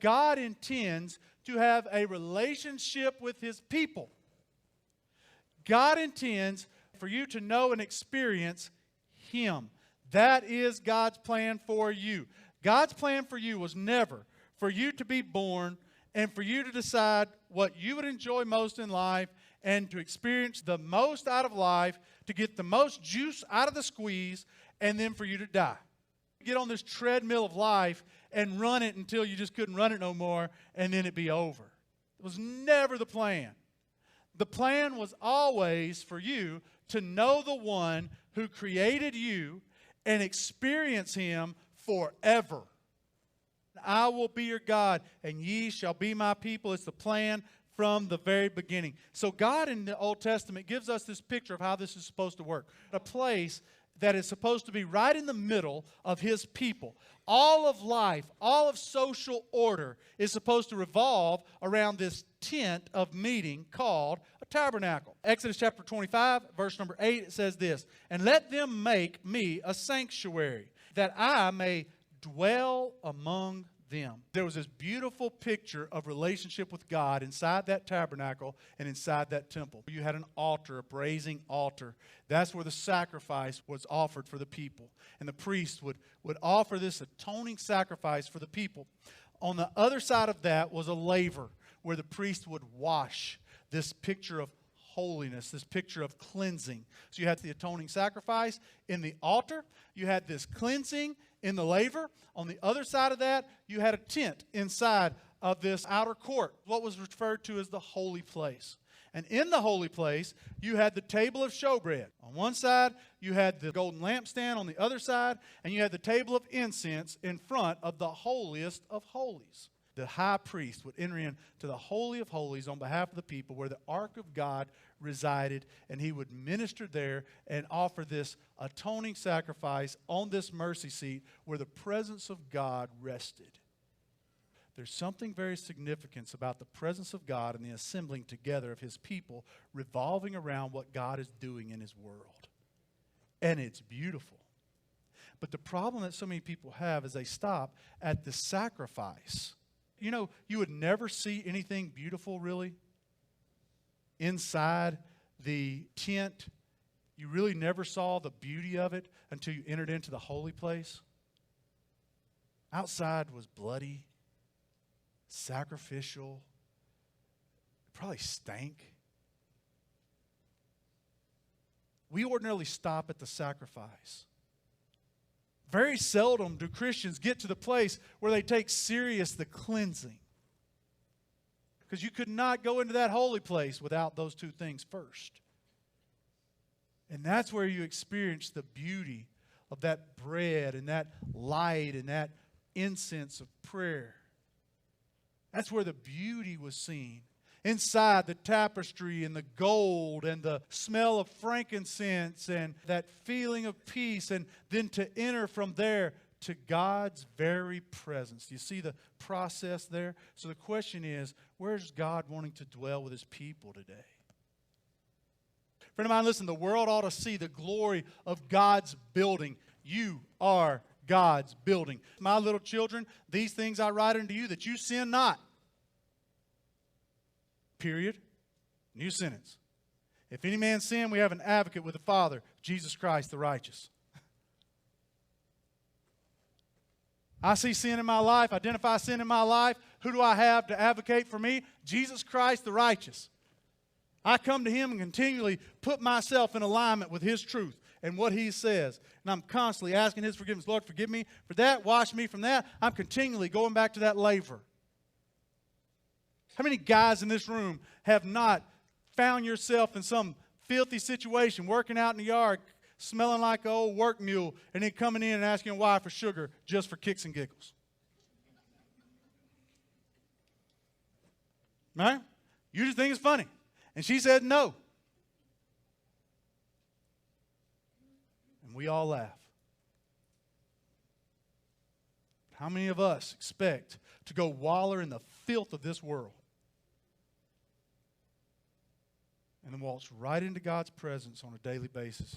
God intends to have a relationship with His people. God intends for you to know and experience Him. That is God's plan for you. God's plan for you was never for you to be born and for you to decide what you would enjoy most in life and to experience the most out of life, to get the most juice out of the squeeze, and then for you to die. Get on this treadmill of life and run it until you just couldn't run it no more, and then it'd be over. It was never the plan. The plan was always for you to know the one who created you and experience Him forever. I will be your God, and ye shall be my people. It's the plan from the very beginning. So God in the Old Testament gives us this picture of how this is supposed to work. A place that is supposed to be right in the middle of His people. All of life, all of social order is supposed to revolve around this tent of meeting called a tabernacle. Exodus chapter 25, verse number 8, it says this, "And let them make me a sanctuary, that I may dwell among them." There was this beautiful picture of relationship with God inside that tabernacle and inside that temple. You had an altar, a brazen altar. That's where the sacrifice was offered for the people. And the priest would offer this atoning sacrifice for the people. On the other side of that was a laver where the priest would wash, this picture of holiness, this picture of cleansing. So you had the atoning sacrifice in the altar. You had this cleansing in the laver. On the other side of that, you had a tent inside of this outer court, what was referred to as the holy place. And in the holy place, you had the table of showbread. On one side, you had the golden lampstand on the other side, and you had the table of incense in front of the holiest of holies. The high priest would enter into the Holy of Holies on behalf of the people where the Ark of God resided, and he would minister there and offer this atoning sacrifice on this mercy seat where the presence of God rested. There's something very significant about the presence of God and the assembling together of His people revolving around what God is doing in His world. And it's beautiful. But the problem that so many people have is they stop at the sacrifice. You know, you would never see anything beautiful, really, inside the tent. You really never saw the beauty of it until you entered into the holy place. Outside was bloody, sacrificial, probably stank. We ordinarily stop at the sacrifice. Very seldom do Christians get to the place where they take serious the cleansing. Because you could not go into that holy place without those two things first. And that's where you experience the beauty of that bread and that light and that incense of prayer. That's where the beauty was seen. Inside the tapestry and the gold and the smell of frankincense and that feeling of peace, and then to enter from there to God's very presence. Do you see the process there? So the question is, where's God wanting to dwell with His people today? Friend of mine, listen, the world ought to see the glory of God's building. You are God's building. My little children, these things I write unto you, that you sin not. Period. New sentence. If any man sin, we have an advocate with the Father, Jesus Christ the righteous. I see sin in my life, identify sin in my life. Who do I have to advocate for me? Jesus Christ the righteous. I come to Him and continually put myself in alignment with His truth and what He says. And I'm constantly asking His forgiveness. Lord, forgive me for that. Wash me from that. I'm continually going back to that laver. How many guys in this room have not found yourself in some filthy situation, working out in the yard, smelling like an old work mule, and then coming in and asking your wife for sugar just for kicks and giggles? Right? You just think it's funny. And she said no. And we all laugh. How many of us expect to go waller in the filth of this world and then waltz right into God's presence on a daily basis?